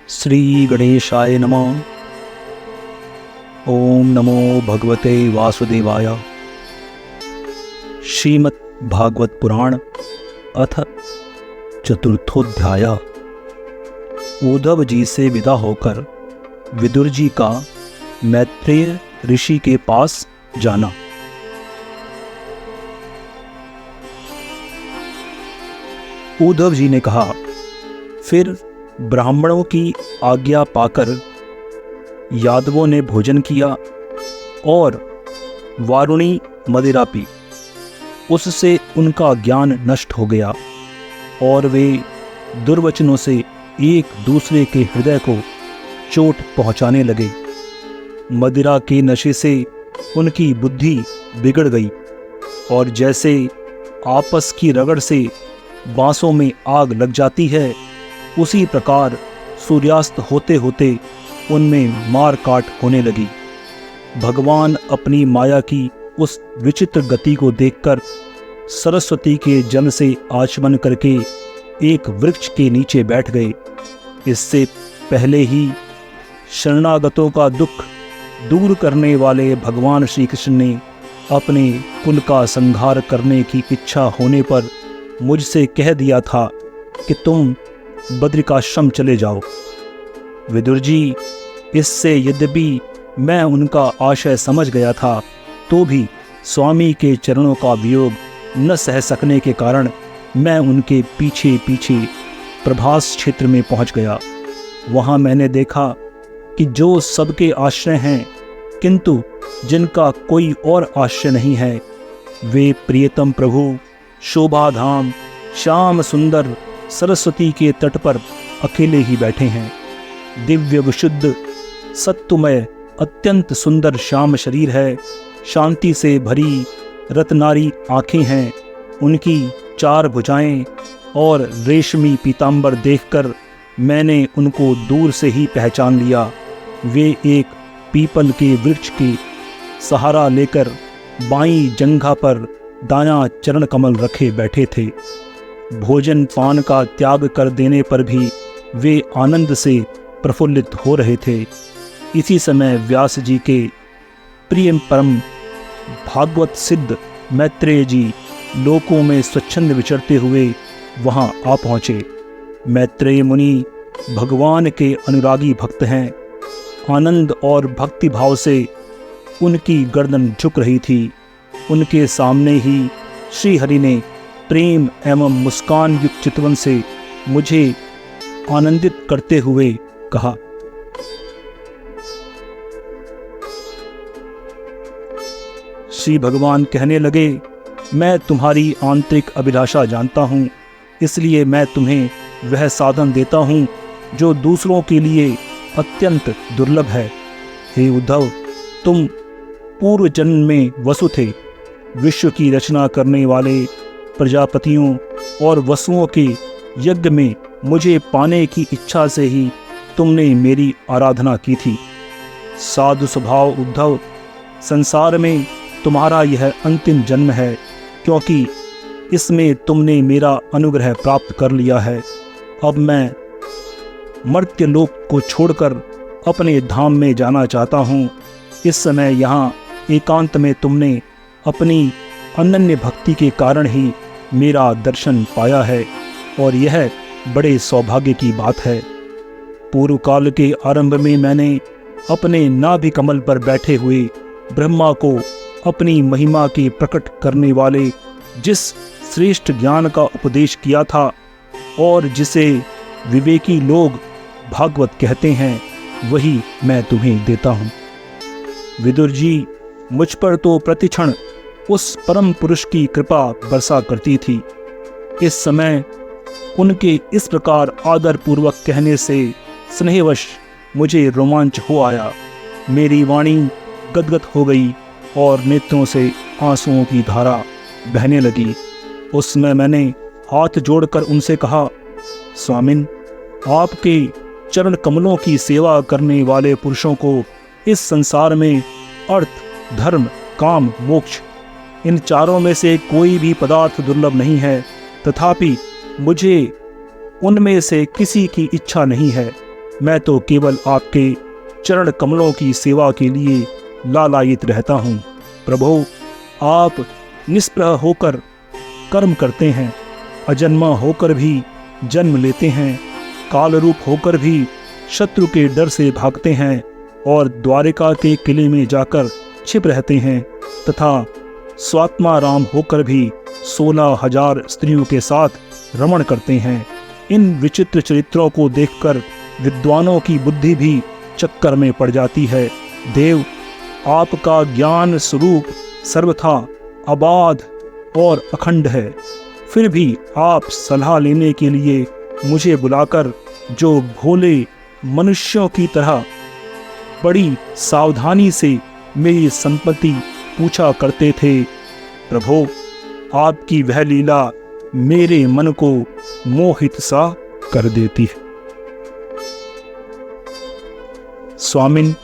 श्री गणेशाय नमः। ओम नमो भगवते वासुदेवाय। श्रीमद् भागवत पुराण अथ चतुर्थोध्याय। उद्धव जी से विदा होकर विदुर जी का मैत्रेय ऋषि के पास जाना। उद्धव जी ने कहा, फिर ब्राह्मणों की आज्ञा पाकर यादवों ने भोजन किया और वारुणी मदिरा पी। उससे उनका ज्ञान नष्ट हो गया और वे दुर्वचनों से एक दूसरे के हृदय को चोट पहुंचाने लगे। मदिरा के नशे से उनकी बुद्धि बिगड़ गई और जैसे आपस की रगड़ से बांसों में आग लग जाती है, उसी प्रकार सूर्यास्त होते होते उनमें मार काट होने लगी। भगवान अपनी माया की उस विचित्र गति को देखकर सरस्वती के जल से आचमन करके एक वृक्ष के नीचे बैठ गए। इससे पहले ही शरणागतों का दुख दूर करने वाले भगवान श्री कृष्ण ने अपने कुल का संहार करने की इच्छा होने पर मुझसे कह दिया था कि तुम बद्रिकाश्रम चले जाओ। विदुर जी, इससे यद्यपि मैं उनका आशय समझ गया था, तो भी स्वामी के चरणों का वियोग न सह सकने के कारण मैं उनके पीछे पीछे प्रभास क्षेत्र में पहुंच गया। वहां मैंने देखा कि जो सबके आश्रय हैं, किंतु जिनका कोई और आश्रय नहीं है, वे प्रियतम प्रभु शोभाधाम श्याम सुंदर सरस्वती के तट पर अकेले ही बैठे हैं। दिव्य विशुद्ध सत्वमय अत्यंत सुंदर श्याम शरीर है। शांति से भरी रत्नारी आँखें हैं। उनकी 4 भुजाएं और रेशमी पीतांबर देखकर मैंने उनको दूर से ही पहचान लिया। वे एक पीपल के वृक्ष के सहारा लेकर बाईं जंघा पर दायां चरण कमल रखे बैठे थे। भोजन पान का त्याग कर देने पर भी वे आनंद से प्रफुल्लित हो रहे थे। इसी समय व्यास जी के प्रिय परम भागवत सिद्ध मैत्रेय जी लोकों में स्वच्छंद विचरते हुए वहां आ पहुँचे। मैत्रेय मुनि भगवान के अनुरागी भक्त हैं। आनंद और भक्ति भाव से उनकी गर्दन झुक रही थी। उनके सामने ही श्री हरि ने प्रेम एवं मुस्कान युक्त चितवन से मुझे आनंदित करते हुए कहा, श्री भगवान कहने लगे, मैं तुम्हारी आंतरिक अभिलाषा जानता हूँ, इसलिए मैं तुम्हें वह साधन देता हूँ जो दूसरों के लिए अत्यंत दुर्लभ है। हे उद्धव, तुम पूर्व जन्म में वसु थे। विश्व की रचना करने वाले प्रजापतियों और वसुओं के यज्ञ में मुझे पाने की इच्छा से ही तुमने मेरी आराधना की थी। साधु स्वभाव उद्धव, संसार में तुम्हारा यह अंतिम जन्म है, क्योंकि इसमें तुमने मेरा अनुग्रह प्राप्त कर लिया है। अब मैं मर्त्यलोक को छोड़कर अपने धाम में जाना चाहता हूँ। इस समय यहाँ एकांत में तुमने अपनी अनन्य भक्ति के कारण ही मेरा दर्शन पाया है और यह बड़े सौभाग्य की बात है। पूर्व काल के आरंभ में मैंने अपने नाभि कमल पर बैठे हुए ब्रह्मा को अपनी महिमा के प्रकट करने वाले जिस श्रेष्ठ ज्ञान का उपदेश किया था और जिसे विवेकी लोग भागवत कहते हैं, वही मैं तुम्हें देता हूँ। विदुर जी, मुझ पर तो प्रतिक्षण उस परम पुरुष की कृपा बरसा करती थी। इस समय उनके इस प्रकार आदर पूर्वक कहने से स्नेहवश मुझे रोमांच हो आया। मेरी वाणी गदगद हो गई और नेत्रों से आंसुओं की धारा बहने लगी। उस समय मैंने हाथ जोड़कर उनसे कहा, स्वामिन, आपके चरण कमलों की सेवा करने वाले पुरुषों को इस संसार में अर्थ, धर्म, काम, मोक्ष, इन चारों में से कोई भी पदार्थ दुर्लभ नहीं है। तथापि मुझे उनमें से किसी की इच्छा नहीं है। मैं तो केवल आपके चरण कमलों की सेवा के लिए लालायित रहता हूँ। प्रभु, आप निष्प्रह होकर कर्म करते हैं, अजन्मा होकर भी जन्म लेते हैं, काल रूप होकर भी शत्रु के डर से भागते हैं और द्वारिका के किले में जाकर छिप रहते हैं तथा स्वात्मा राम होकर भी 16,000 स्त्रियों के साथ रमण करते हैं। इन विचित्र चरित्रों को देखकर विद्वानों की बुद्धि भी चक्कर में पड़ जाती है। देव, आपका ज्ञान स्वरूप सर्वथा अबाध और अखंड है, फिर भी आप सलाह लेने के लिए मुझे बुलाकर जो भोले मनुष्यों की तरह बड़ी सावधानी से मेरी संपत्ति पूछा करते थे, प्रभु, आपकी वह लीला मेरे मन को मोहित सा कर देती है। स्वामिन,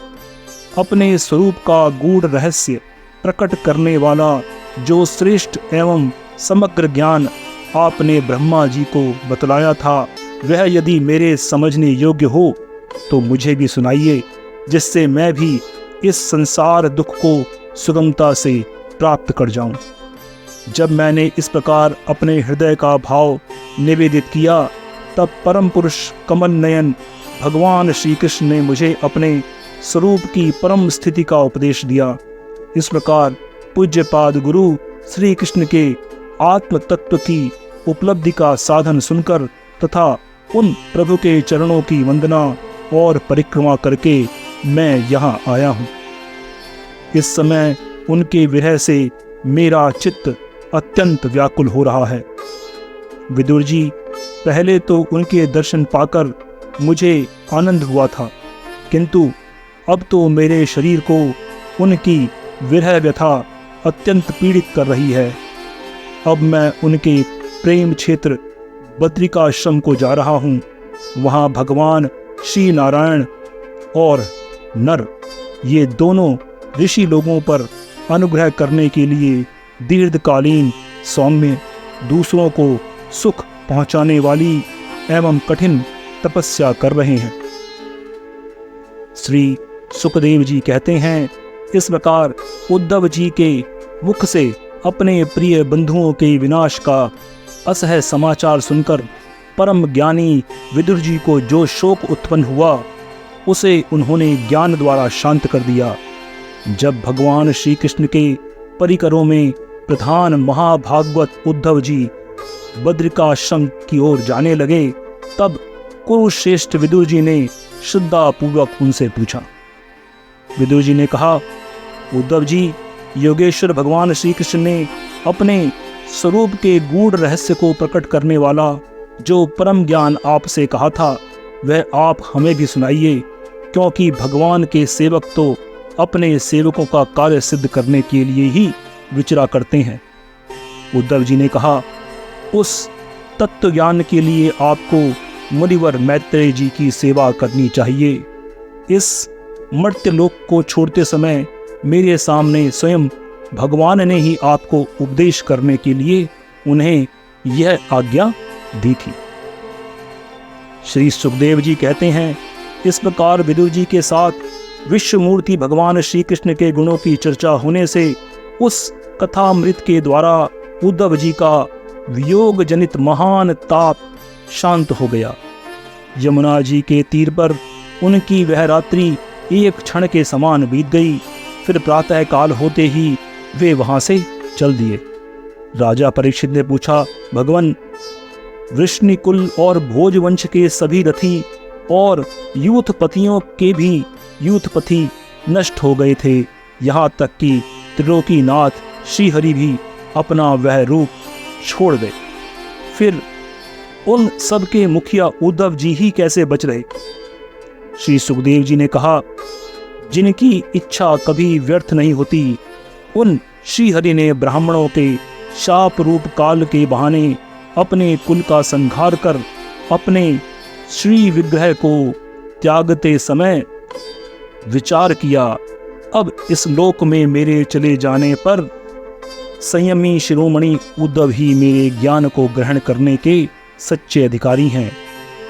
अपने स्वरूप का गूढ़ रहस्य प्रकट करने वाला जो श्रेष्ठ एवं समग्र ज्ञान आपने ब्रह्मा जी को बतलाया था, वह यदि मेरे समझने योग्य हो तो मुझे भी सुनाइए, जिससे मैं भी इस संसार दुख को सुगमता से प्राप्त कर जाऊं। जब मैंने इस प्रकार अपने हृदय का भाव निवेदित किया, तब परम पुरुष कमल नयन भगवान श्री कृष्ण ने मुझे अपने स्वरूप की परम स्थिति का उपदेश दिया। इस प्रकार पूज्यपाद गुरु श्री कृष्ण के आत्म तत्व की उपलब्धि का साधन सुनकर तथा उन प्रभु के चरणों की वंदना और परिक्रमा करके मैं यहाँ आया हूँ। इस समय उनके विरह से मेरा चित्त अत्यंत व्याकुल हो रहा है। विदुर जी, पहले तो उनके दर्शन पाकर मुझे आनंद हुआ था, किंतु अब तो मेरे शरीर को उनकी विरह व्यथा अत्यंत पीड़ित कर रही है। अब मैं उनके प्रेम क्षेत्र बद्रिकाश्रम को जा रहा हूँ। वहाँ भगवान श्री नारायण और नर, ये दोनों ऋषि लोगों पर अनुग्रह करने के लिए दीर्घकालीन सौम्य, दूसरों को सुख पहुँचाने वाली एवं कठिन तपस्या कर रहे हैं। श्री सुखदेव जी कहते हैं, इस प्रकार उद्धव जी के मुख से अपने प्रिय बंधुओं के विनाश का असह समाचार सुनकर परम ज्ञानी विदुर जी को जो शोक उत्पन्न हुआ, उसे उन्होंने ज्ञान द्वारा शांत कर दिया। जब भगवान श्री कृष्ण के परिकरों में प्रधान महाभागवत उद्धव जी बद्रिकाश्रम की ओर जाने लगे, तब कुरुश्रेष्ठ विदुर जी ने श्रद्धापूर्वक उनसे पूछा। विदुर जी ने कहा, उद्धव जी, योगेश्वर भगवान श्री कृष्ण ने अपने स्वरूप के गूढ़ रहस्य को प्रकट करने वाला जो परम ज्ञान आपसे कहा था, वह आप हमें भी सुनाइए, क्योंकि भगवान के सेवक तो अपने सेवकों का कार्य सिद्ध करने के लिए ही विचरा करते हैं। उद्धव जी ने कहा, उस तत्व ज्ञान के लिए आपको मुनिवर मैत्रेय जी की सेवा करनी चाहिए। इस मर्त्यलोक को छोड़ते समय मेरे सामने स्वयं भगवान ने ही आपको उपदेश करने के लिए उन्हें यह आज्ञा दी थी। श्री सुखदेव जी कहते हैं, इस प्रकार विदुर जी के साथ विश्वमूर्ति भगवान श्री कृष्ण के गुणों की चर्चा होने से उस कथामृत के द्वारा उद्धव जी का वियोग जनित महान ताप शांत हो गया। यमुना जी के तीर पर उनकी वह रात्रि एक क्षण के समान बीत गई। फिर प्रातः काल होते ही वे वहां से चल दिए। राजा परीक्षित ने पूछा, भगवान, वृष्णिकुल और भोजवंश के सभी रथी और यूथपतियों के भी यूथपति नष्ट हो गए थे, यहाँ तक कि त्रिलोकीनाथ श्रीहरि भी अपना वह रूप छोड़ गए। फिर उन सबके मुखिया उद्धव जी ही कैसे बच रहे? श्री सुखदेव जी ने कहा, जिनकी इच्छा कभी व्यर्थ नहीं होती, उन श्रीहरि ने ब्राह्मणों के शाप रूप काल के बहाने अपने कुल का संहार कर अपने श्री विग्रह को त्यागते समय विचार किया, अब इस लोक में मेरे चले जाने पर संयमी शिरोमणि उद्धव ही मेरे ज्ञान को ग्रहण करने के सच्चे अधिकारी हैं।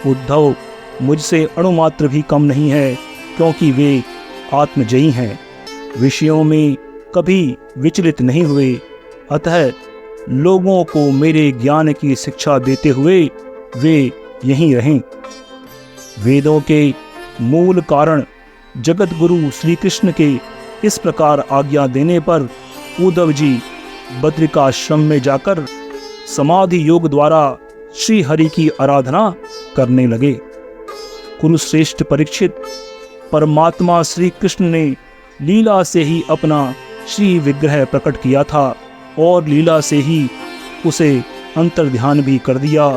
उद्धव मुझसे अणुमात्र भी कम नहीं है, क्योंकि वे आत्मजयी हैं, विषयों में कभी विचलित नहीं हुए। अतः लोगों को मेरे ज्ञान की शिक्षा देते हुए वे यहीं रहें। वेदों के मूल कारण जगत गुरु श्री कृष्ण के इस प्रकार आज्ञा देने पर उद्धव जी बद्रिकाश्रम में जाकर समाधि योग द्वारा श्री हरि की आराधना करने लगे। कुरुश्रेष्ठ परीक्षित, परमात्मा श्री कृष्ण ने लीला से ही अपना श्री विग्रह प्रकट किया था और लीला से ही उसे अंतर्ध्यान भी कर दिया।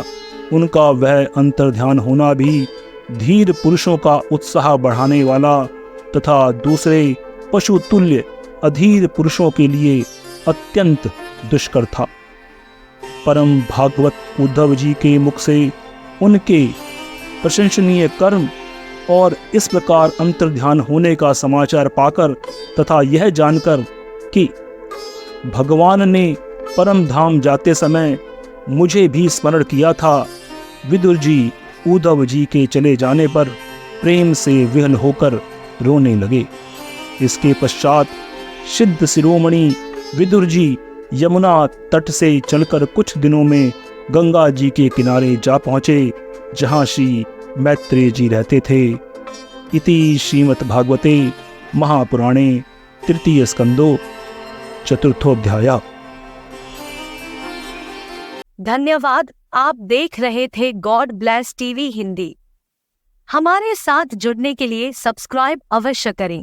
उनका वह अंतर्ध्यान होना भी धीर पुरुषों का उत्साह बढ़ाने वाला तथा दूसरे पशु तुल्य अधीर पुरुषों के लिए अत्यंत दुष्कर था। परम भागवत उद्धव जी के मुख से उनके प्रशंसनीय कर्म और इस प्रकार अंतर्ध्यान होने का समाचार पाकर तथा यह जानकर कि भगवान ने परम धाम जाते समय मुझे भी स्मरण किया था, विदुर जी उद्धव जी के चले जाने पर प्रेम से विह्वल होकर रोने लगे। इसके पश्चात सिद्ध शिरोमणि विदुर जी यमुना तट से चलकर कुछ दिनों में गंगा जी के किनारे जा पहुँचे, जहाँ श्री मैत्रेय जी रहते थे। इति श्रीमद् भागवते महापुराणे तृतीय स्कंदो चतुर्थोऽध्याय। धन्यवाद। आप देख रहे थे गॉड ब्लेस टीवी हिंदी। हमारे साथ जुड़ने के लिए सब्सक्राइब अवश्य करें।